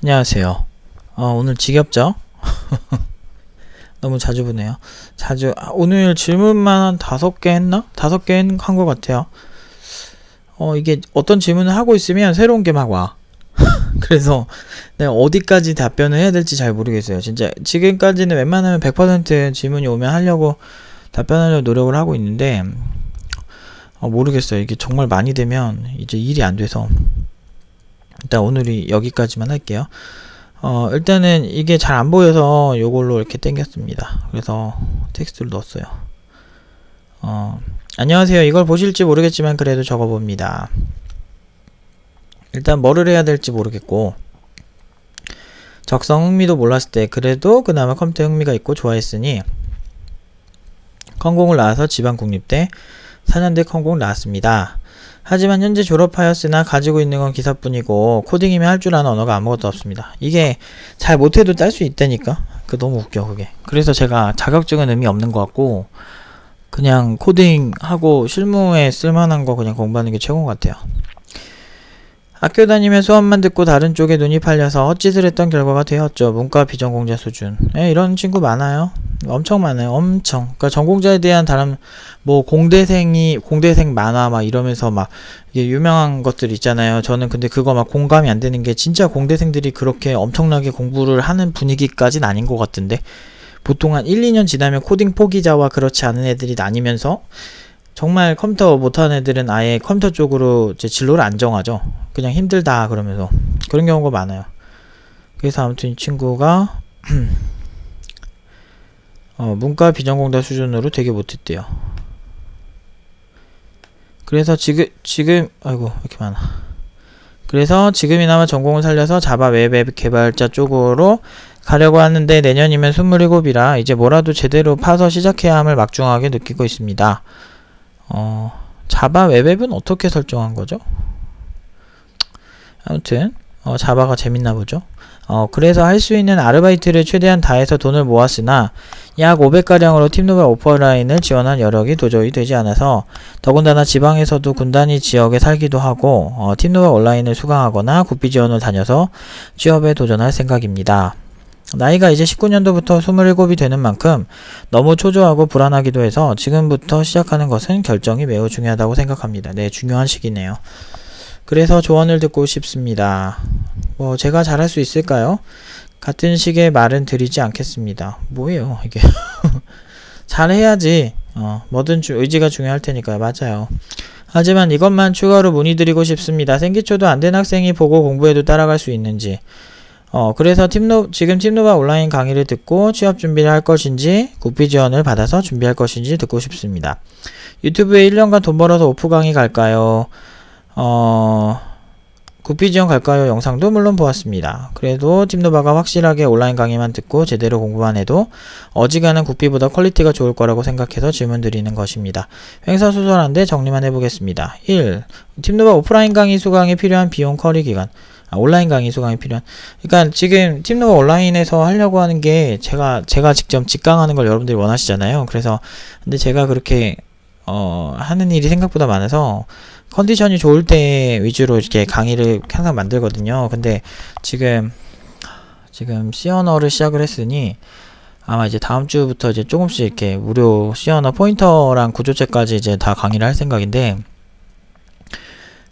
안녕하세요. 오늘 지겹죠? 너무 자주 보네요. 오늘 질문만 한 5개 했나? 5개 한 것 같아요. 이게 어떤 질문을 하고 있으면 새로운 게 막 와. 그래서 내가 어디까지 답변을 해야 될지 잘 모르겠어요. 진짜 지금까지는 웬만하면 100% 질문이 오면 하려고 답변하려고 노력을 하고 있는데 모르겠어요. 이게 정말 많이 되면 이제 일이 안 돼서 일단 오늘이 여기까지만 할게요. 일단은 이게 잘 안 보여서 요걸로 이렇게 당겼습니다. 그래서 텍스트를 넣었어요. 안녕하세요. 이걸 보실지 모르겠지만 그래도 적어봅니다. 일단 뭐를 해야 될지 모르겠고 적성 흥미도 몰랐을 때 그래도 그나마 컴퓨터 흥미가 있고 좋아했으니 컴공을 나와서 지방국립대 4년대 컴공을 나왔습니다. 하지만 현재 졸업하였으나 가지고 있는 건 기사뿐이고 코딩이면 할 줄 아는 언어가 아무것도 없습니다. 이게 잘 못해도 딸 수 있다니까? 너무 웃겨 그게. 그래서 제가 자격증은 의미 없는 것 같고 그냥 코딩하고 실무에 쓸만한 거 그냥 공부하는 게 최고 같아요. 학교 다니며 수업만 듣고 다른 쪽에 눈이 팔려서 헛짓을 했던 결과가 되었죠. 문과 비전공자 수준. 이런 친구 많아요. 엄청 많아요. 엄청. 그러니까 전공자에 대한 다른 공대생 만화 막 이러면서 막 이게 유명한 것들 있잖아요. 저는 근데 그거 막 공감이 안 되는 게 진짜 공대생들이 그렇게 엄청나게 공부를 하는 분위기까지는 아닌 것 같은데 보통 한 1, 2년 지나면 코딩 포기자와 그렇지 않은 애들이 나뉘면서 정말 컴퓨터 못하는 애들은 아예 컴퓨터 쪽으로 이제 진로를 안 정하죠. 그냥 힘들다 그러면서 그런 경우가 많아요. 그래서 아무튼 이 친구가 문과 비전공자 수준으로 되게 못했대요. 그래서 지금 아이고 이렇게 많아. 그래서 지금이나마 전공을 살려서 자바 웹 개발자 쪽으로 가려고 하는데 내년이면 27이라 이제 뭐라도 제대로 파서 시작해야 함을 막중하게 느끼고 있습니다. 자바 웹앱은 어떻게 설정한 거죠? 아무튼 자바가 재밌나 보죠. 그래서 할 수 있는 아르바이트를 최대한 다해서 돈을 모았으나 약 500가량으로 팀노바 오프라인을 지원한 여력이 도저히 되지 않아서 더군다나 지방에서도 군단위 지역에 살기도 하고 팀노바 온라인을 수강하거나 국비 지원을 다녀서 취업에 도전할 생각입니다. 나이가 이제 19년도부터 27이 되는 만큼 너무 초조하고 불안하기도 해서 지금부터 시작하는 것은 결정이 매우 중요하다고 생각합니다. 네, 중요한 시기네요. 그래서 조언을 듣고 싶습니다. 제가 잘할 수 있을까요? 같은 식의 말은 드리지 않겠습니다. 뭐예요 이게. 잘해야지. 뭐든 의지가 중요할 테니까요. 맞아요. 하지만 이것만 추가로 문의드리고 싶습니다. 생기초도 안 된 학생이 보고 공부해도 따라갈 수 있는지. 그래서 지금 팀노바 온라인 강의를 듣고 취업 준비를 할 것인지 국비 지원을 받아서 준비할 것인지 듣고 싶습니다. 유튜브에 1년간 돈 벌어서 오프 강의 갈까요? 국비 지원 갈까요? 영상도 물론 보았습니다. 그래도 팀노바가 확실하게 온라인 강의만 듣고 제대로 공부만 해도 어지간한 국비보다 퀄리티가 좋을 거라고 생각해서 질문 드리는 것입니다. 횡설수설한데 정리만 해보겠습니다. 1. 팀노바 오프라인 강의 수강에 필요한 비용 커리 기간. 온라인 강의 수강이 필요한. 그러니까 지금 팀노바 온라인에서 하려고 하는 게 제가 직접 직강하는 걸 여러분들이 원하시잖아요. 그래서 근데 제가 그렇게 하는 일이 생각보다 많아서 컨디션이 좋을 때 위주로 이렇게 강의를 항상 만들거든요. 근데 지금 C언어를 시작을 했으니 아마 이제 다음 주부터 이제 조금씩 이렇게 무료 C언어 포인터랑 구조체까지 이제 다 강의를 할 생각인데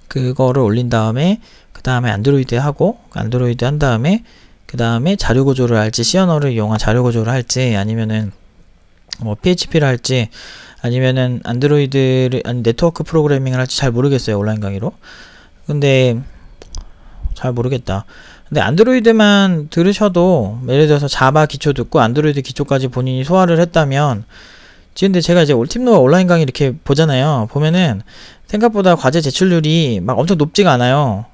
그거를 올린 다음에 그 다음에 안드로이드 한 다음에 그 다음에 자료 구조를 할지 C언어를 이용한 자료 구조를 할지 아니면은 PHP를 할지 아니면은 네트워크 프로그래밍을 할지 잘 모르겠어요. 온라인 강의로. 근데 잘 모르겠다. 근데 안드로이드만 들으셔도 예를 들어서 자바 기초 듣고 안드로이드 기초까지 본인이 소화를 했다면 근데 제가 이제 팀노바 온라인 강의 이렇게 보잖아요. 보면은 생각보다 과제 제출률이 막 엄청 높지가 않아요.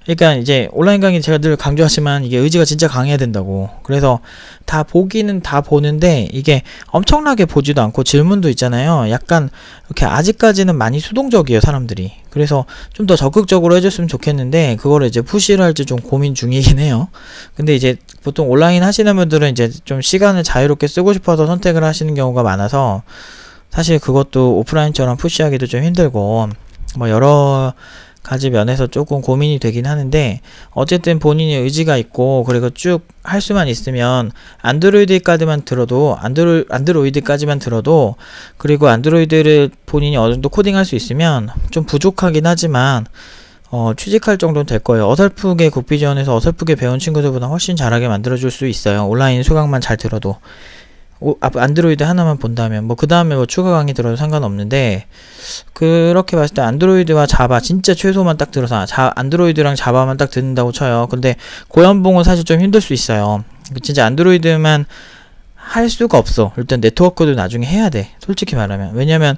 그러니까 이제 온라인 강의 제가 늘 강조하지만 이게 의지가 진짜 강해야 된다고. 그래서 다 보기는 다 보는데 이게 엄청나게 보지도 않고 질문도 있잖아요. 약간 이렇게 아직까지는 많이 수동적이에요 사람들이. 그래서 좀 더 적극적으로 해줬으면 좋겠는데 그거를 이제 푸시를 할지 좀 고민 중이긴 해요. 근데 이제 보통 온라인 하시는 분들은 이제 좀 시간을 자유롭게 쓰고 싶어서 선택을 하시는 경우가 많아서 사실 그것도 오프라인처럼 푸시하기도 좀 힘들고 여러 가지 면에서 조금 고민이 되긴 하는데, 어쨌든 본인이 의지가 있고 그리고 쭉 할 수만 있으면 안드로이드까지만 들어도 안드로이드까지만 들어도, 그리고 안드로이드를 본인이 어느 정도 코딩할 수 있으면 좀 부족하긴 하지만 취직할 정도는 될 거예요. 어설프게 국비지원에서 어설프게 배운 친구들보다 훨씬 잘하게 만들어줄 수 있어요. 온라인 수강만 잘 들어도. 안드로이드 하나만 본다면 뭐 그 다음에 뭐 추가 강의 들어도 상관없는데, 그렇게 봤을 때 안드로이드와 자바 진짜 최소만 딱 들어서 안드로이드랑 자바만 딱 듣는다고 쳐요. 근데 고연봉은 사실 좀 힘들 수 있어요. 진짜 안드로이드만 할 수가 없어. 일단 네트워크도 나중에 해야 돼, 솔직히 말하면. 왜냐면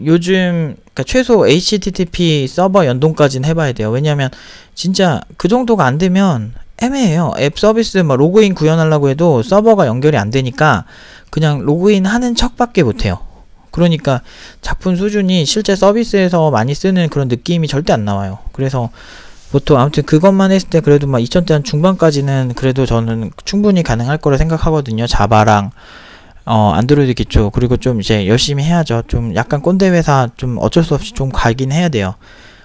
요즘 그러니까 최소 HTTP 서버 연동까지는 해봐야 돼요. 왜냐면 진짜 그 정도가 안 되면 애매해요. 앱 서비스 뭐 로그인 구현하려고 해도 서버가 연결이 안 되니까 그냥 로그인 하는 척밖에 못해요. 그러니까 작품 수준이 실제 서비스에서 많이 쓰는 그런 느낌이 절대 안 나와요. 그래서 보통 아무튼 그것만 했을 때 그래도 막 2000대 한 중반까지는 그래도 저는 충분히 가능할 거라 생각하거든요. 자바랑 안드로이드 기초. 그리고 좀 이제 열심히 해야죠. 좀 약간 꼰대 회사 좀 어쩔 수 없이 좀 가긴 해야 돼요.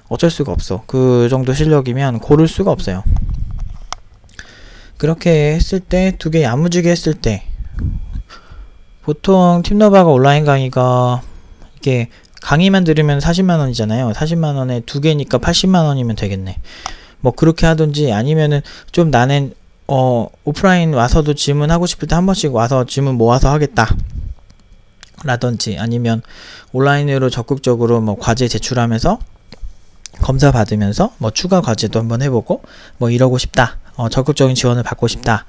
어쩔 수가 없어. 그 정도 실력이면 고를 수가 없어요. 그렇게 했을 때, 두 개 야무지게 했을 때, 보통 팀너바가 온라인 강의가 이게 강의만 들으면 40만원이잖아요. 40만원에 두 개니까 80만원이면 되겠네. 뭐 그렇게 하든지, 아니면은 좀 나는 오프라인 와서도 질문하고 싶을 때 한 번씩 와서 질문 모아서 하겠다 라든지, 아니면 온라인으로 적극적으로 뭐 과제 제출하면서 검사 받으면서 뭐 추가 과제도 한번 해보고 뭐 이러고 싶다, 적극적인 지원을 받고 싶다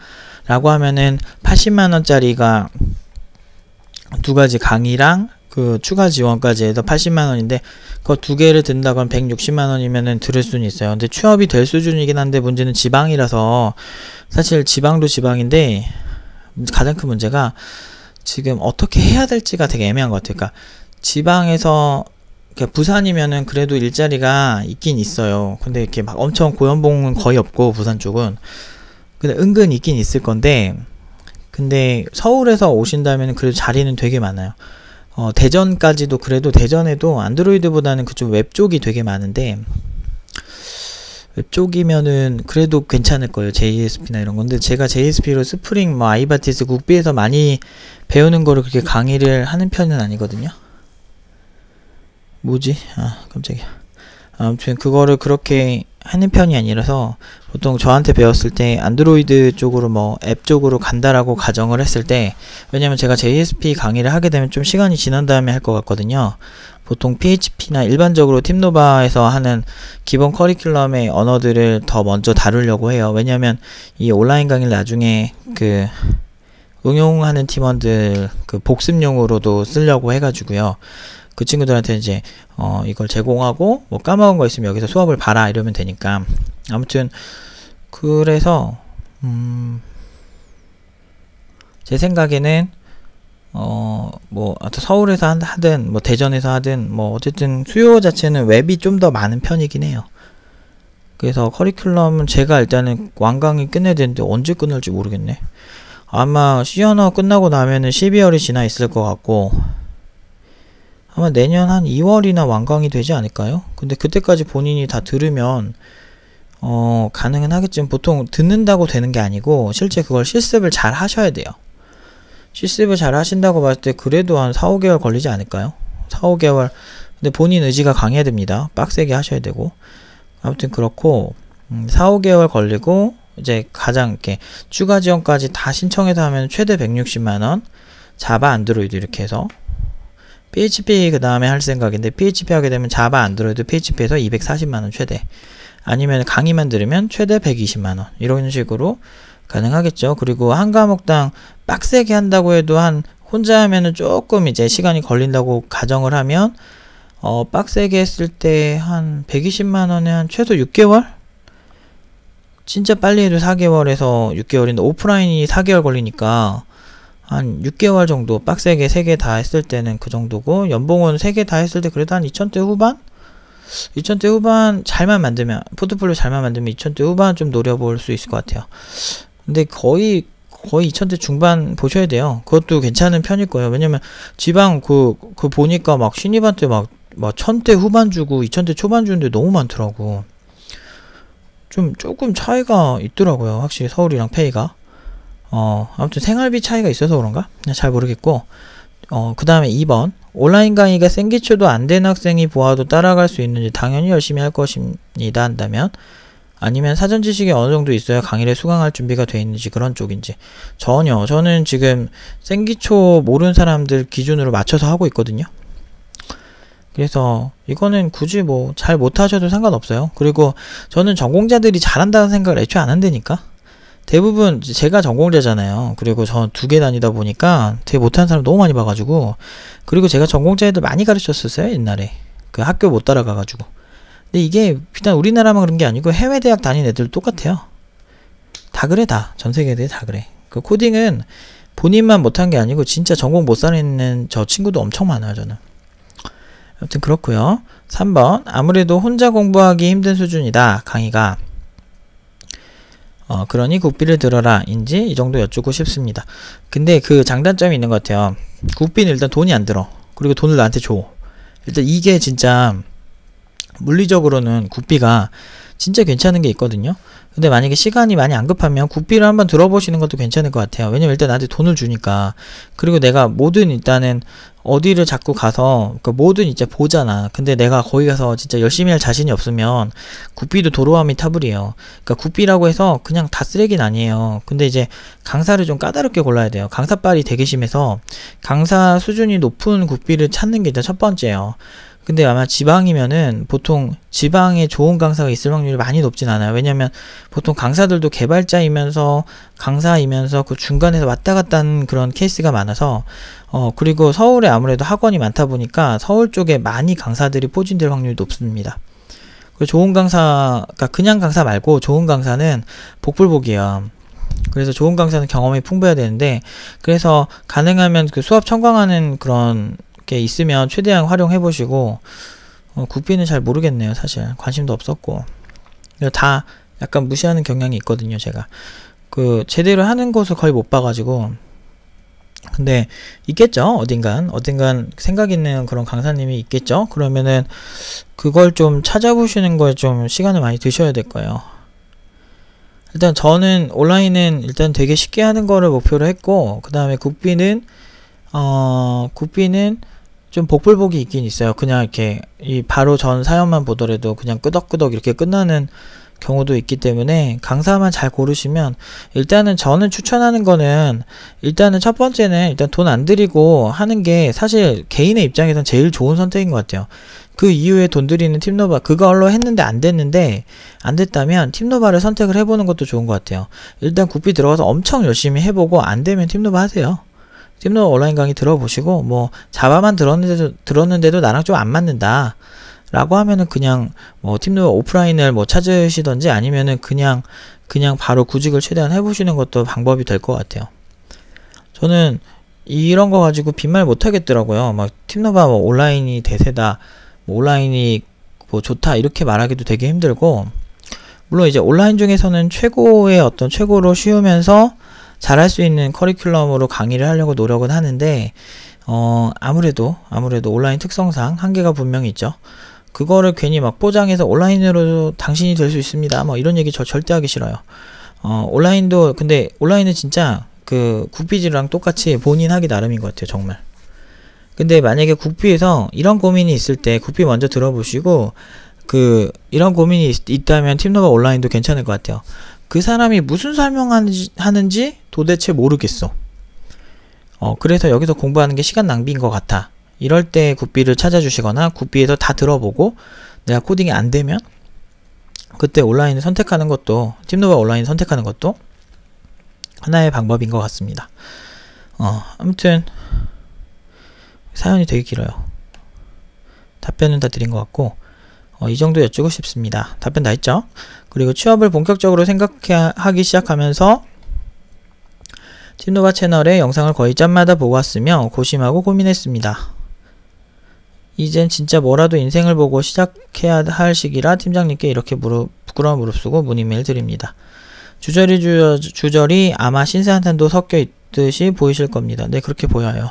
라고 하면은 80만원짜리가 두 가지 강의랑 그 추가 지원까지 해서 80만원인데, 그거 두 개를 든다고 하면 160만원이면은 들을 수는 있어요. 근데 취업이 될 수준이긴 한데, 문제는 지방이라서, 사실 지방도 지방인데 가장 큰 문제가 지금 어떻게 해야 될지가 되게 애매한 것 같아요. 그러니까 지방에서, 그러니까 부산이면은 그래도 일자리가 있긴 있어요. 근데 이렇게 막 엄청 고연봉은 거의 없고, 부산 쪽은. 근데 은근 있긴 있을 건데, 근데 서울에서 오신다면 그래도 자리는 되게 많아요. 대전까지도, 그래도 대전에도 안드로이드보다는 그쪽 웹 쪽이 되게 많은데, 웹 쪽이면은 그래도 괜찮을 거예요. JSP나 이런 건데, 제가 JSP로 스프링, 뭐 아이바티스 국비에서 많이 배우는 거를 그렇게 강의를 하는 편은 아니거든요. 뭐지? 깜짝이야. 아무튼 그거를 그렇게 하는 편이 아니라서, 보통 저한테 배웠을 때 안드로이드 쪽으로 뭐 앱 쪽으로 간다라고 가정을 했을 때, 왜냐면 제가 JSP 강의를 하게 되면 좀 시간이 지난 다음에 할 것 같거든요. 보통 PHP나 일반적으로 팀노바에서 하는 기본 커리큘럼의 언어들을 더 먼저 다루려고 해요. 왜냐면 이 온라인 강의를 나중에 그 응용하는 팀원들 그 복습용으로도 쓰려고 해가지고요. 그 친구들한테 이제 이걸 제공하고, 뭐 까먹은 거 있으면 여기서 수업을 봐라 이러면 되니까. 아무튼 그래서 제 생각에는 뭐 서울에서 하든 뭐 대전에서 하든 뭐 어쨌든 수요 자체는 웹이 좀 더 많은 편이긴 해요. 그래서 커리큘럼은 제가 일단은 완강히 끝내야 되는데 언제 끝날지 모르겠네. 아마 C 언어 끝나고 나면은 12월이 지나 있을 것 같고, 아마 내년 한 2월이나 완강이 되지 않을까요? 근데 그때까지 본인이 다 들으면 가능은 하겠지만, 보통 듣는다고 되는 게 아니고 실제 그걸 실습을 잘 하셔야 돼요. 실습을 잘 하신다고 봤을 때 그래도 한 4, 5개월 걸리지 않을까요? 4, 5개월. 근데 본인 의지가 강해야 됩니다. 빡세게 하셔야 되고. 아무튼 그렇고 4, 5개월 걸리고, 이제 가장 이렇게 추가 지원까지 다 신청해서 하면 최대 160만원, 자바 안드로이드 이렇게 해서, PHP 그 다음에 할 생각인데, PHP 하게 되면 자바 안드로이드 PHP에서 240만원 최대, 아니면 강의만 들으면 최대 120만원 이런 식으로 가능하겠죠. 그리고 한 과목당 빡세게 한다고 해도 혼자 하면은 조금 이제 시간이 걸린다고 가정을 하면, 빡세게 했을 때 한 120만원에 한 최소 6개월? 진짜 빨리 해도 4개월에서 6개월인데 오프라인이 4개월 걸리니까 한 6개월 정도 빡세게 3개 다 했을 때는 그 정도고, 연봉은 3개 다 했을 때 그래도 한 2000대 후반? 2000대 후반 잘만 만들면, 포트폴리오 잘만 만들면 2000대 후반 좀 노려볼 수 있을 것 같아요. 근데 거의 2000대 중반 보셔야 돼요. 그것도 괜찮은 편일 거예요. 왜냐면 지방 보니까 막 신입한테 막 뭐 1000대 후반 주고 2000대 초반 주는데 너무 많더라고. 조금 차이가 있더라고요. 확실히 서울이랑 페이가. 아무튼 생활비 차이가 있어서 그런가? 잘 모르겠고. 그 다음에 2번. 온라인 강의가 생기초도 안 된 학생이 보아도 따라갈 수 있는지 당연히 열심히 할 것입니다. 한다면 아니면 사전 지식이 어느 정도 있어야 강의를 수강할 준비가 돼 있는지 그런 쪽인지. 전혀. 저는 지금 생기초 모르는 사람들 기준으로 맞춰서 하고 있거든요. 그래서 이거는 굳이 뭐 잘 못하셔도 상관없어요. 그리고 저는 전공자들이 잘한다는 생각을 애초에 안 한다니까. 대부분 제가 전공자잖아요. 그리고 저 2개 다니다 보니까 되게 못하는 사람 너무 많이 봐가지고. 그리고 제가 전공자 애들 많이 가르쳤었어요 옛날에. 그 학교 못 따라가가지고. 근데 이게 비단 우리나라만 그런 게 아니고 해외 대학 다닌 애들 똑같아요. 다 그래 다. 전 세계 애들 다 그래. 그 코딩은 본인만 못한 게 아니고 진짜 전공 못 사는 저 친구도 엄청 많아요 저는. 아무튼 그렇고요. 3번. 아무래도 혼자 공부하기 힘든 수준이다 강의가. 그러니 국비를 들어라 인지 이 정도 여쭙고 싶습니다. 근데 그 장단점이 있는 것 같아요. 국비는 일단 돈이 안 들어. 그리고 돈을 나한테 줘. 일단 이게 진짜 물리적으로는 국비가 진짜 괜찮은 게 있거든요. 근데 만약에 시간이 많이 안 급하면 국비를 한번 들어보시는 것도 괜찮을 것 같아요. 왜냐면 일단 나한테 돈을 주니까. 그리고 내가 뭐든 일단은 어디를 자꾸 가서 뭐든 이제 보잖아. 근데 내가 거기 가서 진짜 열심히 할 자신이 없으면 국비도 도로함이 타불이에요. 그러니까 국비라고 해서 그냥 다 쓰레기는 아니에요. 근데 이제 강사를 좀 까다롭게 골라야 돼요. 강사빨이 되게 심해서 강사 수준이 높은 국비를 찾는 게 일단 첫 번째예요. 근데 아마 지방이면은 보통 지방에 좋은 강사가 있을 확률이 많이 높진 않아요. 왜냐면 보통 강사들도 개발자이면서 강사이면서 그 중간에서 왔다 갔다 하는 그런 케이스가 많아서 그리고 서울에 아무래도 학원이 많다 보니까 서울 쪽에 많이 강사들이 포진될 확률이 높습니다. 그 좋은 강사, 그러니까 그냥 강사 말고 좋은 강사는 복불복이에요. 그래서 좋은 강사는 경험이 풍부해야 되는데 그래서 가능하면 그 수업 청강하는 그런 게 있으면 최대한 활용해 보시고 국비는 잘 모르겠네요. 사실 관심도 없었고 다 약간 무시하는 경향이 있거든요. 제가 그 제대로 하는 곳을 거의 못 봐가지고. 근데 있겠죠. 어딘간 생각 있는 그런 강사님이 있겠죠. 그러면은 그걸 좀 찾아보시는 거에 좀 시간을 많이 드셔야 될 거예요. 일단 저는 온라인은 일단 되게 쉽게 하는 거를 목표로 했고, 그 다음에 국비는 좀 복불복이 있긴 있어요. 그냥 이렇게 바로 전 사연만 보더라도 그냥 끄덕끄덕 이렇게 끝나는 경우도 있기 때문에 강사만 잘 고르시면, 일단은 저는 추천하는 거는 일단은 첫 번째는 일단 돈 안 들이고 하는 게 사실 개인의 입장에선 제일 좋은 선택인 것 같아요. 그 이후에 돈 들이는 팀노바 그걸로 했는데 안 됐다면 팀노바를 선택을 해보는 것도 좋은 것 같아요. 일단 국비 들어가서 엄청 열심히 해보고 안 되면 팀노바 하세요. 팀노바 온라인 강의 들어보시고 뭐 자바만 들었는데도 나랑 좀 안 맞는다 라고 하면은 그냥 뭐 팀노바 오프라인을 뭐 찾으시던지 아니면은 그냥 바로 구직을 최대한 해보시는 것도 방법이 될 것 같아요. 저는 이런 거 가지고 빈말 못 하겠더라고요. 막 팀노바 뭐 온라인이 대세다, 뭐 온라인이 뭐 좋다 이렇게 말하기도 되게 힘들고, 물론 이제 온라인 중에서는 최고로 쉬우면서 잘할 수 있는 커리큘럼으로 강의를 하려고 노력은 하는데 아무래도 온라인 특성상 한계가 분명히 있죠. 그거를 괜히 막 포장해서 온라인으로 당신이 될 수 있습니다 뭐 이런 얘기 저 절대 하기 싫어요. 근데 온라인은 진짜 그 국비지랑 똑같이 본인 하기 나름인 것 같아요, 정말. 근데 만약에 국비에서 이런 고민이 있을 때 국비 먼저 들어보시고, 이런 고민이 있다면 팀노바 온라인도 괜찮을 것 같아요. 그 사람이 무슨 설명하는지 도대체 모르겠어. 그래서 여기서 공부하는 게 시간 낭비인 것 같아. 이럴 때 국비를 찾아주시거나 국비에서 다 들어보고 내가 코딩이 안 되면 그때 온라인을 선택하는 것도, 팀노바 온라인 선택하는 것도 하나의 방법인 것 같습니다. 아무튼 사연이 되게 길어요. 답변은 다 드린 것 같고 이 정도 여쭈고 싶습니다. 답변 다 했죠? 그리고 취업을 본격적으로 생각하기 시작하면서 팀노바 채널의 영상을 거의 짬마다 보고 왔으며 고심하고 고민했습니다. 이젠 진짜 뭐라도 인생을 보고 시작해야 할 시기라 팀장님께 이렇게 부끄러운 무릅쓰고 문의메일 드립니다. 주저리 아마 신세한탄도 섞여 있듯이 보이실 겁니다. 네, 그렇게 보여요.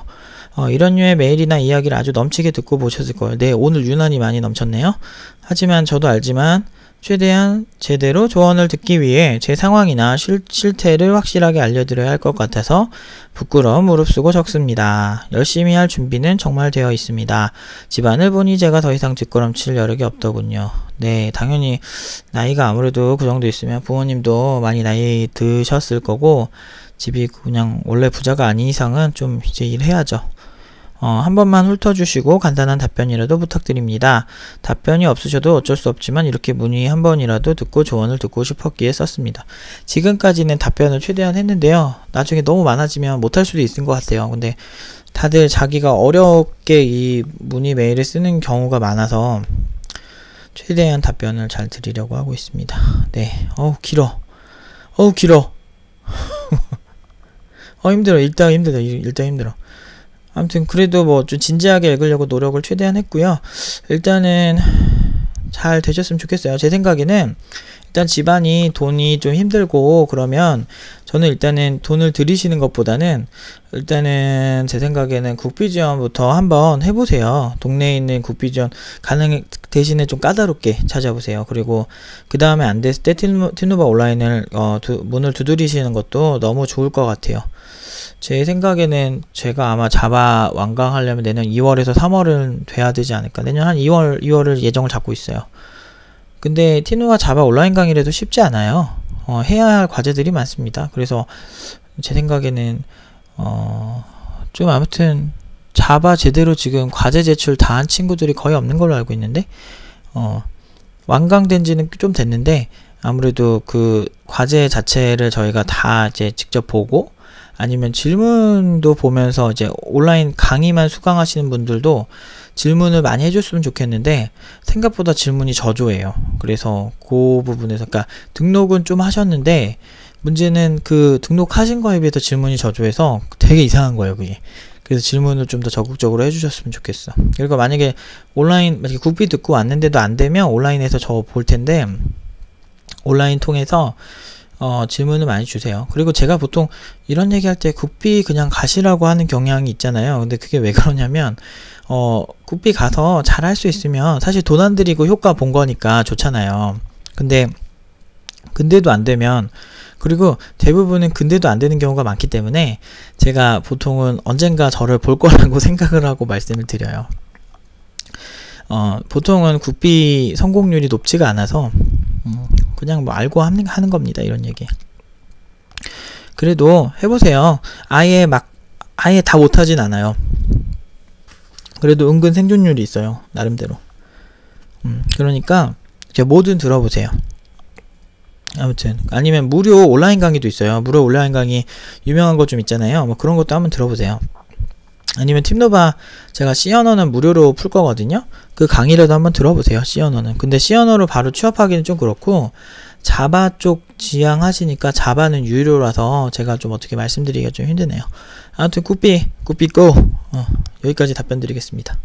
이런 류의 메일이나 이야기를 아주 넘치게 듣고 보셨을 거예요. 네, 오늘 유난히 많이 넘쳤네요. 하지만 저도 알지만 최대한 제대로 조언을 듣기 위해 제 상황이나 실태를 확실하게 알려드려야 할 것 같아서 부끄러움 무릅쓰고 적습니다. 열심히 할 준비는 정말 되어 있습니다. 집안을 보니 제가 더 이상 뒷걸음칠 여력이 없더군요. 네, 당연히 나이가 아무래도 그 정도 있으면 부모님도 많이 나이 드셨을 거고 집이 그냥 원래 부자가 아닌 이상은 좀 이제 일해야죠. 한 번만 훑어주시고 간단한 답변이라도 부탁드립니다. 답변이 없으셔도 어쩔 수 없지만 이렇게 문의 한 번이라도 듣고 조언을 듣고 싶었기에 썼습니다. 지금까지는 답변을 최대한 했는데요. 나중에 너무 많아지면 못할 수도 있을 것 같아요. 근데 다들 자기가 어렵게 이 문의 메일을 쓰는 경우가 많아서 최대한 답변을 잘 드리려고 하고 있습니다. 네, 길어. 힘들어. 일단 힘들어. 아무튼 그래도 뭐 좀 진지하게 읽으려고 노력을 최대한 했고요. 일단은 잘 되셨으면 좋겠어요. 제 생각에는 일단 집안이 돈이 좀 힘들고 그러면 저는 일단은 돈을 들이시는 것보다는 일단은 제 생각에는 국비지원부터 한번 해보세요. 동네에 있는 국비지원 대신에 좀 까다롭게 찾아보세요. 그리고 그 다음에 안 됐을 때 티누바 온라인을 문을 두드리시는 것도 너무 좋을 것 같아요. 제 생각에는 제가 아마 자바 완강하려면 내년 2월에서 3월은 돼야 되지 않을까. 내년 한 2월을 예정을 잡고 있어요. 근데 티누바 자바 온라인 강의라도 쉽지 않아요. 해야 할 과제들이 많습니다. 그래서 제 생각에는 좀 아무튼 자바 제대로 지금 과제 제출 다 한 친구들이 거의 없는 걸로 알고 있는데 완강된 지는 좀 됐는데 아무래도 그 과제 자체를 저희가 다 이제 직접 보고 아니면 질문도 보면서 이제 온라인 강의만 수강하시는 분들도 질문을 많이 해줬으면 좋겠는데 생각보다 질문이 저조해요. 그래서 그 부분에서 그러니까 등록은 좀 하셨는데 문제는 그 등록하신 거에 비해서 질문이 저조해서 되게 이상한 거예요, 그게. 그래서 질문을 좀 더 적극적으로 해주셨으면 좋겠어. 그리고 만약에 국비 듣고 왔는데도 안 되면 온라인에서 저 볼 텐데 온라인 통해서 질문을 많이 주세요. 그리고 제가 보통 이런 얘기할 때 국비 그냥 가시라고 하는 경향이 있잖아요. 근데 그게 왜 그러냐면 국비 가서 잘할 수 있으면 사실 돈 안 들이고 효과 본 거니까 좋잖아요. 근데도 안 되면 그리고 대부분은 근데도 안 되는 경우가 많기 때문에 제가 보통은 언젠가 저를 볼 거라고 생각을 하고 말씀을 드려요. 보통은 국비 성공률이 높지가 않아서 그냥 뭐 알고 하는 겁니다. 이런 얘기. 그래도 해보세요. 아예 다 못하진 않아요. 그래도 은근 생존율이 있어요. 나름대로. 그러니까 뭐든 들어보세요. 아무튼 아니면 무료 온라인 강의도 있어요. 무료 온라인 강의 유명한 거 좀 있잖아요. 뭐 그런 것도 한번 들어보세요. 아니면 팀노바 제가 C언어는 무료로 풀 거거든요. 그 강의라도 한번 들어보세요. C언어는. 근데 C언어로 바로 취업하기는 좀 그렇고 자바 쪽 지향하시니까 자바는 유료라서 제가 좀 어떻게 말씀드리기가 좀 힘드네요. 아무튼 꾸삐 고! 여기까지 답변 드리겠습니다.